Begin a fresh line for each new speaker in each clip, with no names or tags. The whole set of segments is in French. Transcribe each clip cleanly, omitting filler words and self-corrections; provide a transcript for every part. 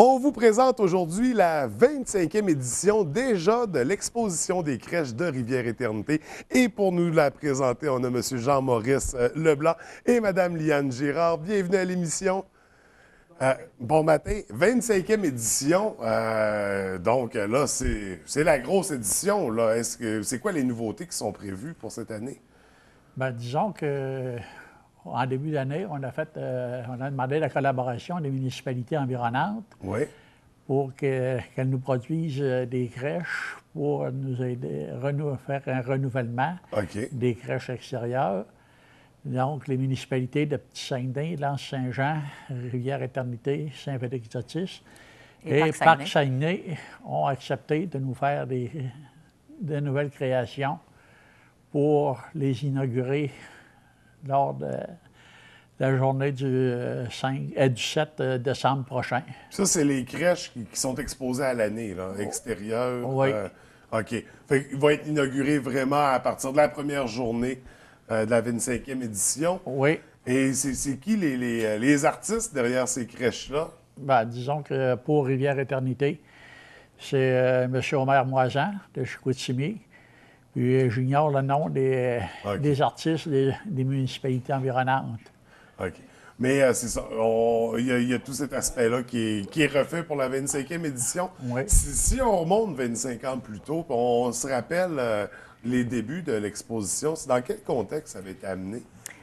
On vous présente aujourd'hui la 25e édition déjà de l'exposition des crèches de Rivière-Éternité. Et pour nous la présenter, on a M. Jean-Maurice Leblanc et Mme Liane Girard. Bienvenue à l'émission. Bon matin, 25e édition. Donc là, c'est la grosse édition. C'est quoi les nouveautés qui sont prévues pour cette année?
Bien, disons que en début d'année, on a demandé la collaboration des municipalités environnantes pour qu'elles nous produisent des crèches pour nous aider à faire un renouvellement des crèches extérieures. Donc, les municipalités de Petit-Saint-Denis, L'Anse-Saint-Jean, Rivière-Éternité, Saint-Félix-Otis et Parc-Saguenay ont accepté de nous faire de nouvelles créations pour les inaugurer lors de la journée du 7 décembre prochain.
Ça, c'est les crèches qui sont exposées à l'année, extérieures.
Oui.
OK. Ils vont être inaugurés vraiment à partir de la première journée de la 25e édition.
Oui.
Et c'est qui les artistes derrière ces crèches-là?
Bien, disons que pour Rivière-Éternité, c'est M. Omer Moisan de Chicoutimi. Puis j'ignore le nom des artistes des municipalités environnantes.
OK. Mais c'est ça, il y a tout cet aspect-là qui est refait pour la 25e édition.
Oui.
Si on remonte 25 ans plus tôt, on se rappelle les débuts de l'exposition, c'est dans quel contexte ça avait été amené?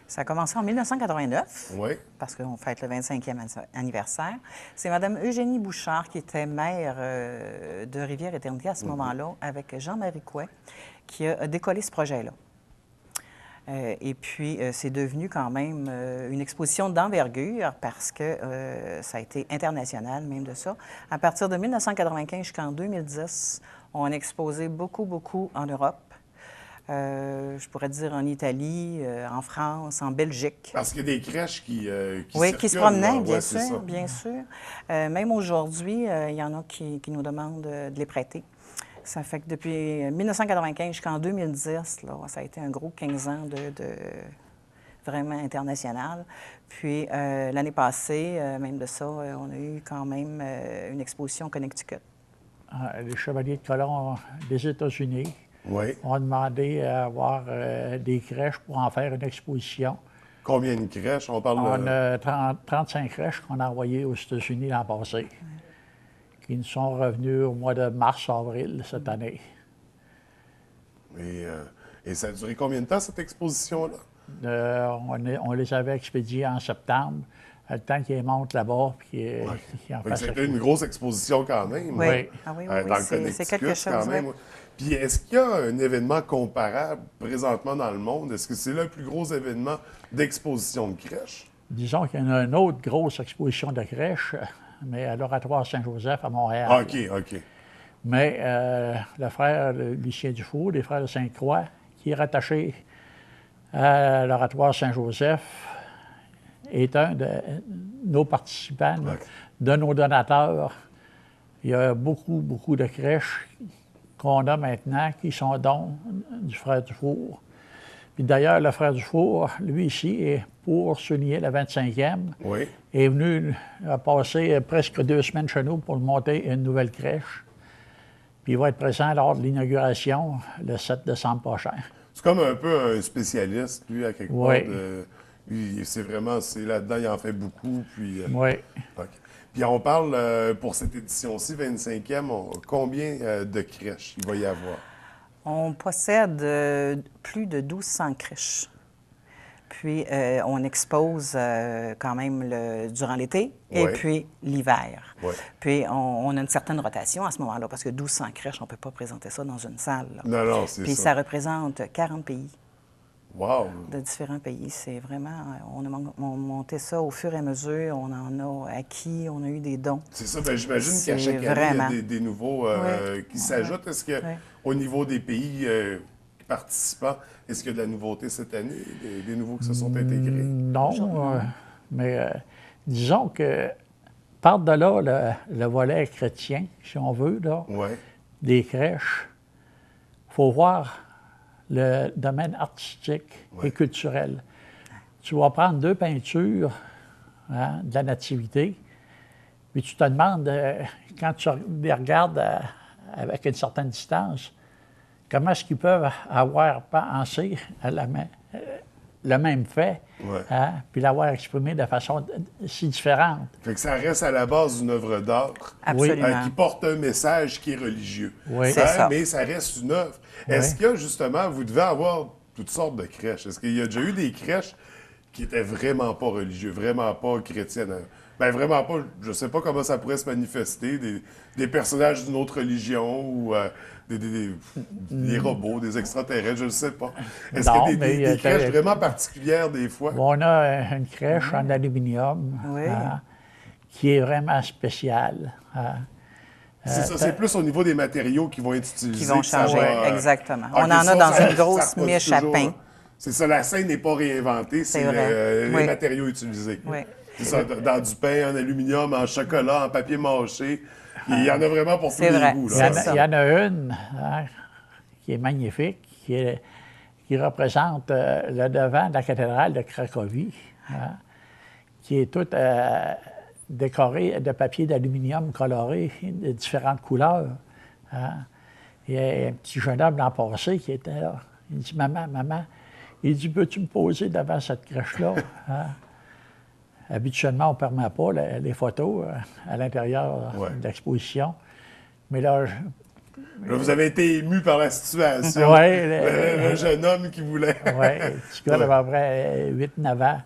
Ça a commencé en 1989, parce qu'on fête le 25e anniversaire. C'est Mme Eugénie Bouchard, qui était maire de Rivière-Éternité à ce moment-là, avec Jean-Marie Couet, qui a décollé ce projet-là. Et puis, c'est devenu quand même une exposition d'envergure parce que ça a été international, même de ça. À partir de 1995 jusqu'en 2010, on a exposé beaucoup en Europe. Je pourrais dire en Italie, en France, en Belgique.
Parce qu'il y a des crèches qui
qui se promenaient, bien sûr. Même aujourd'hui, il y en a qui nous demandent de les prêter. Ça fait que depuis 1995 jusqu'en 2010, là, ça a été un gros 15 ans de vraiment international. Puis l'année passée, même de ça, on a eu quand même une exposition Connecticut.
Les Chevaliers de Colomb des États-Unis ont demandé à avoir des crèches pour en faire une exposition.
Combien de crèches? On
a 35 crèches qu'on a envoyées aux États-Unis l'an passé, qui nous sont revenus au mois de mars-avril cette année.
Et ça a duré combien de temps, cette exposition-là?
On les avait expédiés en septembre, le temps qu'ils montent là-bas.
C'était une grosse exposition quand même.
Oui,
c'est
quelque chose.
Quand même. Puis est-ce qu'il y a un événement comparable présentement dans le monde? Est-ce que c'est le plus gros événement d'exposition de crèches?
Disons qu'il y en a une autre grosse exposition de crèches, mais à l'Oratoire Saint-Joseph à Montréal.
OK.
Mais le frère Lucien Dufour, des frères de Sainte-Croix, qui est rattaché à l'Oratoire Saint-Joseph, est un de nos participants, de nos donateurs. Il y a beaucoup de crèches qu'on a maintenant qui sont dons du frère Dufour. Puis d'ailleurs, le frère Dufour, lui ici, pour souligner la 25e, est venu passer presque 2 semaines chez nous pour monter une nouvelle crèche. Puis il va être présent lors de l'inauguration le 7 décembre prochain.
C'est comme un peu un spécialiste, lui, à quelque part. C'est là-dedans, il en fait beaucoup. Puis, Puis on parle, pour cette édition-ci, 25e, combien de crèches il va y avoir?
On possède plus de 1200 crèches. Puis, on expose quand même durant l'été et puis l'hiver. Puis, on a une certaine rotation à ce moment-là, parce que 1200 crèches, on ne peut pas présenter ça dans une salle.
Non, c'est ça.
Puis, ça représente 40 pays.
Wow!
De différents pays. C'est vraiment... On a monté ça au fur et à mesure. On en a acquis, on a eu des dons.
C'est ça. Bien, j'imagine qu'à chaque année, il y a des nouveaux qui s'ajoutent. Est-ce qu'au niveau des pays participants, est-ce qu'il y a de la nouveauté cette année, des nouveaux qui se sont intégrés?
Non, mais disons que par-delà le volet chrétien, si on veut, là, des crèches, il faut voir le domaine artistique et culturel. Tu vas prendre 2 peintures de la Nativité, Puis tu te demandes, quand tu les regardes avec une certaine distance, comment est-ce qu'ils peuvent avoir pensé à le même fait, puis l'avoir exprimé de façon si différente.
Fait que ça reste à la base d'une œuvre d'art qui porte un message qui est religieux.
Oui.
C'est ça.
Mais ça reste une œuvre.
Oui.
Est-ce que, justement, vous devez avoir toutes sortes de crèches? Est-ce qu'il y a déjà eu des crèches qui étaient vraiment pas religieux, vraiment pas chrétiennes? Ben vraiment pas, je sais pas comment ça pourrait se manifester, des personnages d'une autre religion ou des robots, des extraterrestres, je ne sais pas. Est-ce qu'il y a des crèches vraiment particulières des fois?
On a une crèche en aluminium qui est vraiment spéciale.
C'est ça, c'est plus au niveau des matériaux qui vont être utilisés.
Qui vont changer, exactement.
Okay,
on en a dans une grosse miche à pain.
C'est ça, la scène n'est pas réinventée, c'est les matériaux utilisés.
Oui.
C'est ça, dans du pain en aluminium, en chocolat, en papier mâché. Il y en a vraiment pour tous les goûts.
Il y en a une qui est magnifique, qui représente le devant de la cathédrale de Cracovie, qui est toute décorée de papier d'aluminium coloré de différentes couleurs. Il y a un petit jeune homme l'an passé qui était là. Il dit « Maman, il dit, peux-tu me poser devant cette crèche-là? » Habituellement, on ne permet pas les photos à l'intérieur de l'exposition. Mais là,
vous avez été ému par la situation.
Oui.
Le jeune homme qui voulait.
Oui, le petit gars d'à peu près 8-9 ans.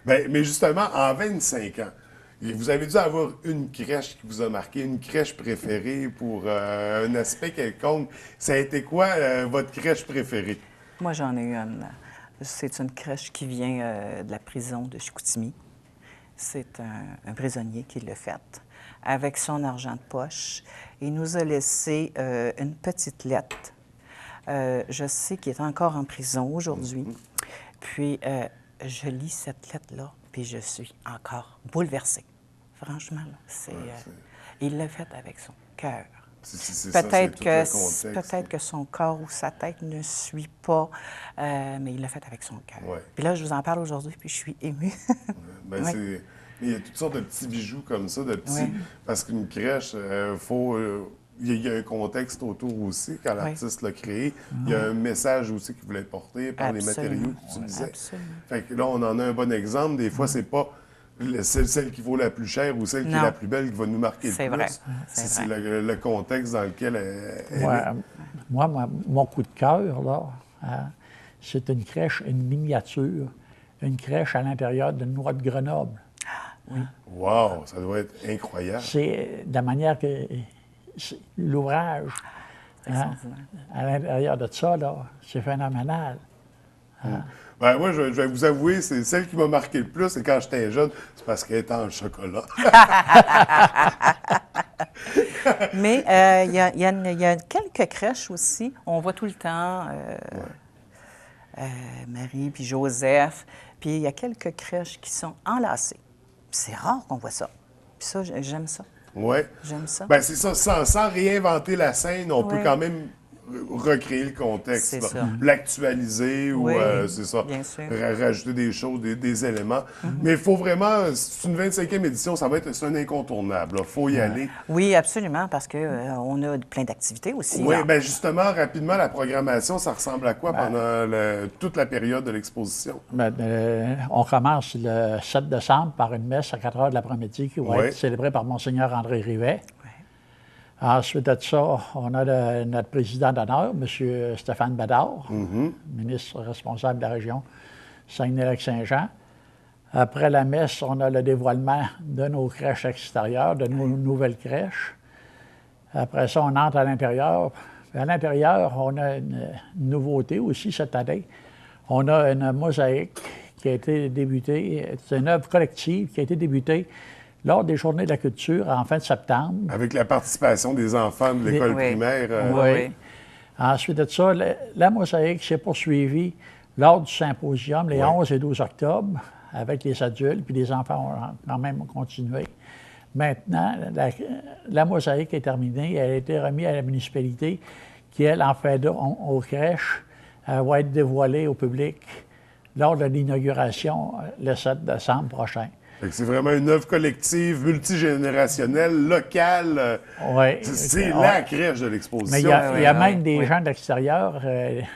Ouais, mais justement, en 25 ans, vous avez dû avoir une crèche qui vous a marqué, une crèche préférée pour un aspect quelconque. Ça a été quoi votre crèche préférée?
Moi, j'en ai eu une. C'est une crèche qui vient de la prison de Chicoutimi. C'est un prisonnier qui l'a faite avec son argent de poche. Il nous a laissé une petite lettre. Je sais qu'il est encore en prison aujourd'hui. Puis, je lis cette lettre-là, puis je suis encore bouleversée. Franchement, il l'a faite avec son cœur. Peut-être que son corps ou sa tête ne suit pas, mais il l'a fait avec son cœur. Ouais. Puis là, je vous en parle aujourd'hui, puis je suis émue.
Il y a toutes sortes de petits bijoux comme ça, parce qu'une crèche, il y a un contexte autour aussi, quand l'artiste l'a créé. Il y a un message aussi qu'il voulait porter par les matériaux qu'il utilisait. Fait que là, on en a un bon exemple. Des fois, c'est pas celle qui vaut la plus chère ou celle qui est la plus belle qui va nous marquer le plus.
Vrai.
C'est le contexte dans lequel elle est.
Moi, mon coup de cœur, là, c'est une crèche, une miniature, une crèche à l'intérieur d'une noix de Grenoble.
Oui.
Wow, ça doit être incroyable.
C'est de la manière que l'ouvrage, à l'intérieur de ça, là, c'est phénoménal.
Ben, moi, je vais vous avouer, c'est celle qui m'a marqué le plus, c'est quand j'étais jeune, c'est parce qu'elle était en chocolat.
Mais il y a quelques crèches aussi. On voit tout le temps Marie puis Joseph. Puis il y a quelques crèches qui sont enlacées. C'est rare qu'on voit ça. Puis ça, j'aime ça.
Oui.
J'aime ça.
Bien, c'est ça. Sans réinventer la scène, on peut quand même recréer le contexte, l'actualiser ou, c'est ça, rajouter des choses, des éléments. Mais il faut vraiment, c'est une 25e édition, c'est un incontournable. Il faut y aller.
Oui, absolument, parce qu'on a plein d'activités aussi.
Oui, bien justement, rapidement, la programmation, ça ressemble à quoi pendant toute la période de l'exposition?
On commence le 7 décembre par une messe à 4 heures de l'après-midi qui va être célébrée par Monseigneur André Rivet. Ensuite de ça, on a notre président d'honneur, M. Stéphane Bédard, ministre responsable de la région Saguenay-Lac-Saint-Jean. Après la messe, on a le dévoilement de nos crèches extérieures, de nos nouvelles crèches. Après ça, on entre à l'intérieur. À l'intérieur, on a une nouveauté aussi cette année. On a une mosaïque qui a été débutée, c'est une œuvre collective qui a été débutée lors des Journées de la culture en fin de septembre.
Avec la participation des enfants de l'école primaire.
Oui. Ensuite de ça, la mosaïque s'est poursuivie lors du symposium les 11 et 12 octobre avec les adultes, puis les enfants ont quand même continué. Maintenant, la mosaïque est terminée. Elle a été remise à la municipalité qui, elle, en fait aux crèches, va être dévoilée au public lors de l'inauguration le 7 décembre prochain.
C'est vraiment une œuvre collective, multigénérationnelle, locale. C'est la crèche de l'exposition.
Mais il y a même des gens de l'extérieur,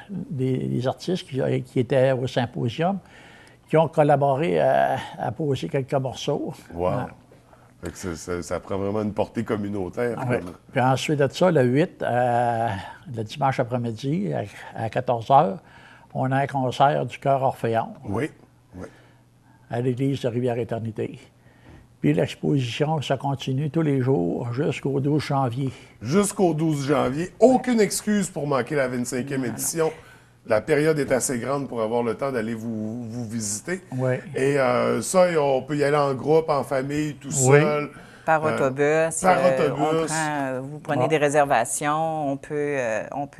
des artistes qui étaient au symposium, qui ont collaboré à poser quelques morceaux.
Wow! Ça prend vraiment une portée communautaire.
Puis ensuite de ça, le 8, le dimanche après-midi, à 14 h, on a un concert du Chœur Orphéon.
Oui.
À l'église de Rivière-Éternité. Puis l'exposition, ça continue tous les jours jusqu'au 12 janvier.
Jusqu'au 12 janvier. Aucune excuse pour manquer la 25e édition. La période est assez grande pour avoir le temps d'aller vous visiter.
Oui.
Et ça, on peut y aller en groupe, en famille, tout seul.
Par autobus.
Par autobus.
Vous prenez des réservations. On peut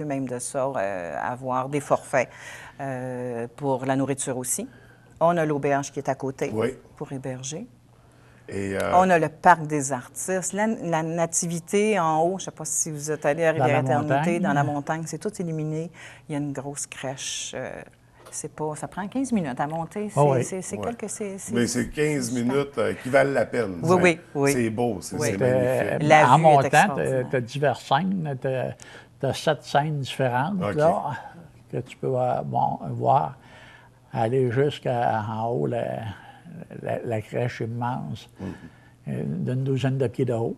même de ça avoir des forfaits pour la nourriture aussi. On a l'auberge qui est à côté pour héberger.
Et
on a le parc des artistes, la nativité en haut. Je ne sais pas si vous êtes allé à Rivière-Éternité, dans la montagne, c'est tout illuminé. Il y a une grosse crèche. Ça prend 15 minutes à monter.
Mais c'est 15 minutes qui valent la peine.
Oui.
C'est beau, c'est magnifique.
En montant, tu as diverses scènes. Tu as 7 scènes différentes là, que tu peux voir. Aller jusqu'en haut, la crèche immense, d'une douzaine de pieds de haut.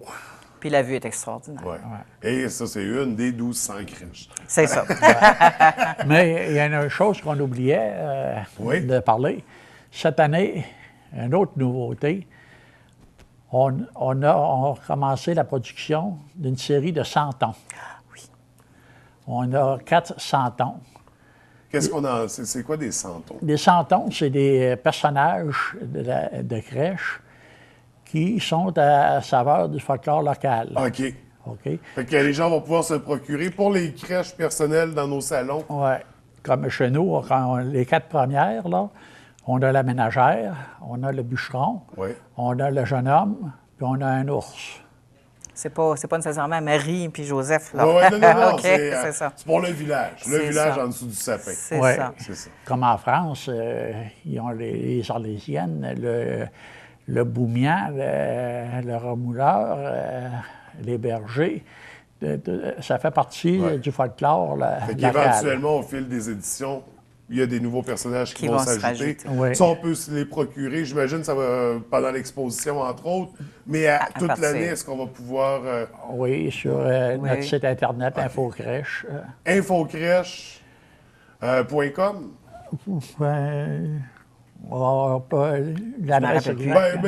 Puis la vue est extraordinaire.
Et ça, c'est une des 1200 crèches.
C'est ça.
Mais il y a une chose qu'on oubliait de parler. Cette année, une autre nouveauté, on a commencé la production d'une série de 100 tons.
Oui.
On a 400 tons.
Qu'est-ce qu'on a? C'est quoi des santons?
Des santons, c'est des personnages de crèche qui sont à la saveur du folklore local.
OK. Fait que les gens vont pouvoir se procurer pour les crèches personnelles dans nos salons.
Oui. Comme chez nous, les 4 premières, là, on a la ménagère, on a le bûcheron, on a le jeune homme, puis on a un ours.
C'est pas nécessairement Marie puis Joseph, là.
Non,
c'est ça.
C'est pour le village. Le village en dessous du sapin.
C'est ça.
Comme en France, ils ont les Arlésiennes, le Boumian, le Remouleur, les bergers. Ça fait partie du folklore local.
Éventuellement, au fil des éditions, il y a des nouveaux personnages qui vont s'ajouter. Ça, on peut se les procurer. J'imagine que ça va pendant l'exposition, entre autres. Mais toute l'année, est-ce qu'on va pouvoir...
Oui, sur notre site Internet, Infocrèche.
Infocrèche.com?
L'adresse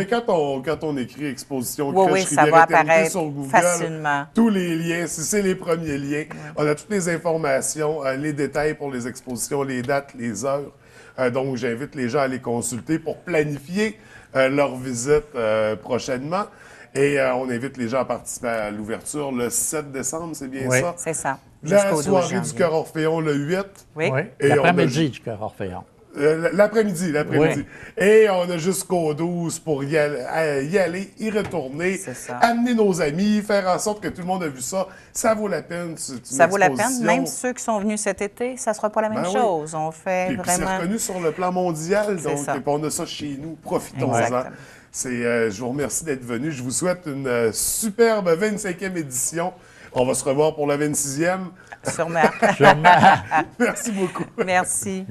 quand on écrit exposition crèche
ça va apparaître
sur Google,
facilement.
Tous les liens, c'est les premiers liens. On a toutes les informations, les détails pour les expositions, les dates, les heures. Donc, j'invite les gens à les consulter pour planifier leur visite prochainement. Et on invite les gens à participer à l'ouverture le 7 décembre, c'est bien ça?
C'est ça.
La soirée du Chœur Orphéon le 8.
Oui, l'après-midi du Chœur Orphéon.
L'après-midi. Et on a jusqu'au 12 pour y aller, y retourner, amener nos amis, faire en sorte que tout le monde a vu ça. Ça vaut la peine.
Ça vaut la peine. Même ceux qui sont venus cet été, ça ne sera pas la même chose. On fait
vraiment... c'est reconnu sur le plan mondial. Donc, on a ça chez nous. Profitons-en. Je vous remercie d'être venu. Je vous souhaite une superbe 25e édition. On va se revoir pour la 26e.
Sûrement.
Merci beaucoup.
Merci.